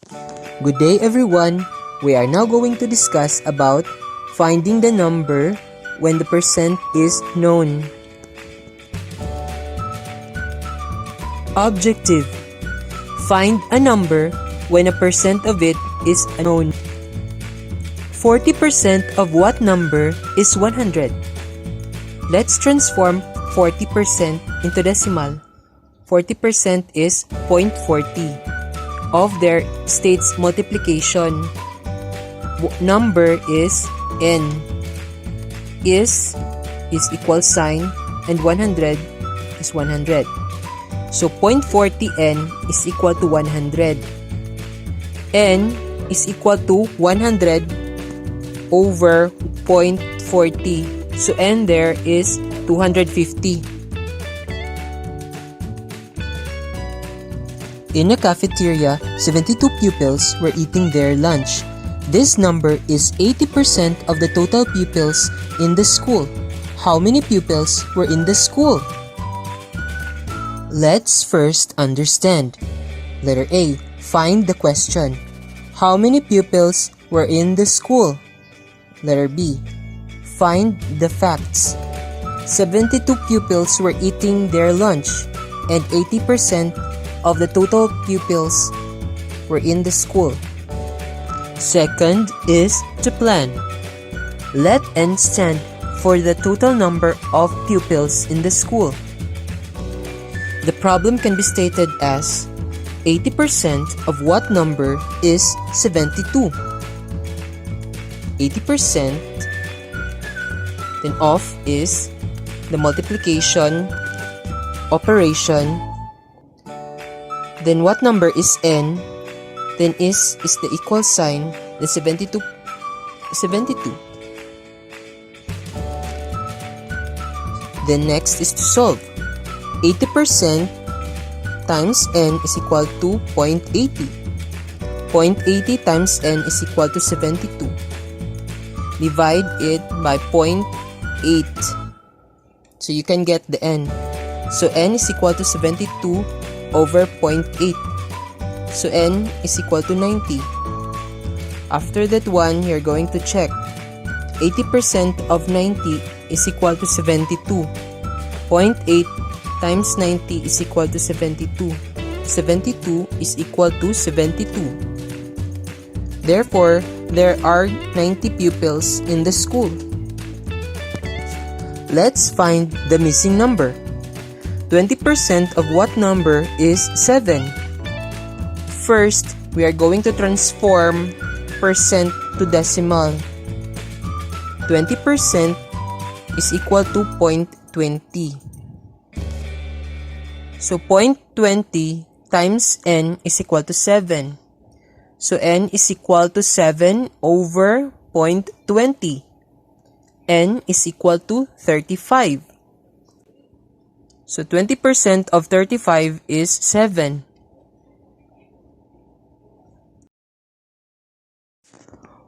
Good day everyone! We are now going to discuss about finding the number when the percent is known. Objective: find a number when a percent of it is known. 40% of what number is 100? Let's transform 40% into decimal. 40% is 0.40. Of their states multiplication. Number is n. Is equal sign and 100 is 100. So 0.40n is equal to 100. N is equal to 100 over 0.40. So n there is 250. In a cafeteria, 72 pupils were eating their lunch. This number is 80% of the total pupils in the school. How many pupils were in the school? Let's first understand. Letter A. Find the question. How many pupils were in the school? Letter B. Find the facts. 72 pupils were eating their lunch, and 80% of the total pupils were in the school. Second is to plan. Let n stand for the total number of pupils in the school. The problem can be stated as 80% of what number is 72? 80% then of is the multiplication operation. Then what number is n? Then is the equal sign. Then 72. Then next is to solve. 80% times n is equal to 0.80. 0.80 times n is equal to 72. Divide it by 0.8. So you can get the n. So n is equal to 72 over 0.8. So n is equal to 90. After that one, you're going to check. 80% of 90 is equal to 72. 0.8 times 90 is equal to 72. 72 is equal to 72. Therefore, there are 90 pupils in the school. Let's find the missing number. 20% of what number is 7? First, we are going to transform percent to decimal. 20% is equal to 0.20. So 0.20 times n is equal to 7. So n is equal to 7 over 0.20. N is equal to 35. So 20% of 35 is 7.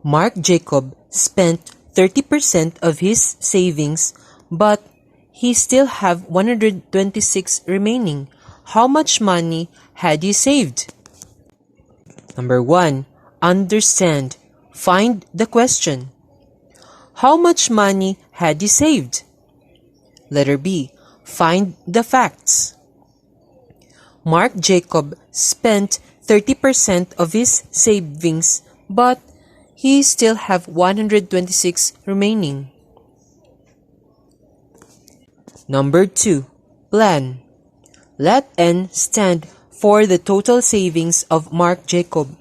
Mark Jacob spent 30% of his savings, but he still have 126 remaining. How much money had he saved? Number 1. Understand. Find the question. How much money had he saved? Letter B. Find the facts. Mark Jacob spent 30% of his savings, but he still have 126 remaining. Number 2. Plan. Let n stand for the total savings of Mark Jacob.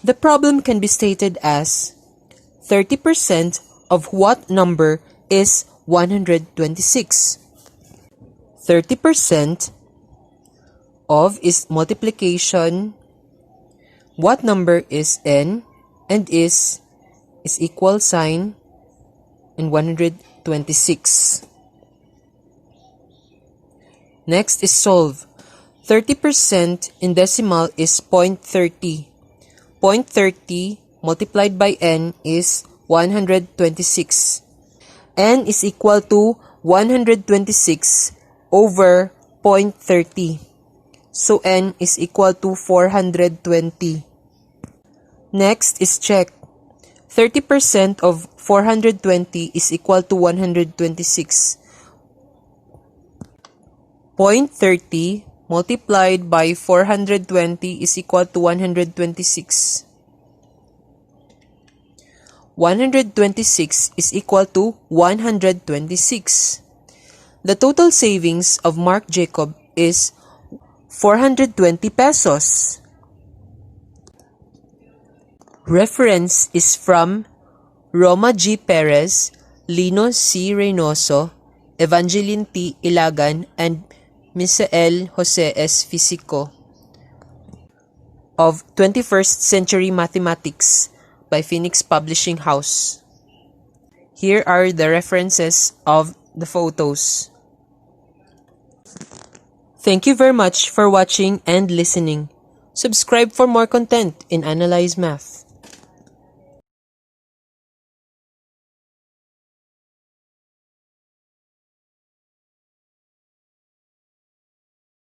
The problem can be stated as 30% of what number is 126? 30% of is multiplication. What number is n? And is equal sign and 126. Next is solve. 30% in decimal is 0.30. 0.30 multiplied by n is 126. N is equal to 126 over 0.30. So n is equal to 420. Next is check. 30% of 420 is equal to 126. 0.30 multiplied by 420 is equal to 126. 126 is equal to 126. The total savings of Mark Jacob is 420 pesos. Reference is from Roma G. Perez, Lino C. Reynoso, Evangeline T. Ilagan, and Misael Jose S. Fisico of 21st Century Mathematics by Phoenix Publishing House. Here are the references of the photos. Thank you very much for watching and listening. Subscribe for more content in Analyze Math.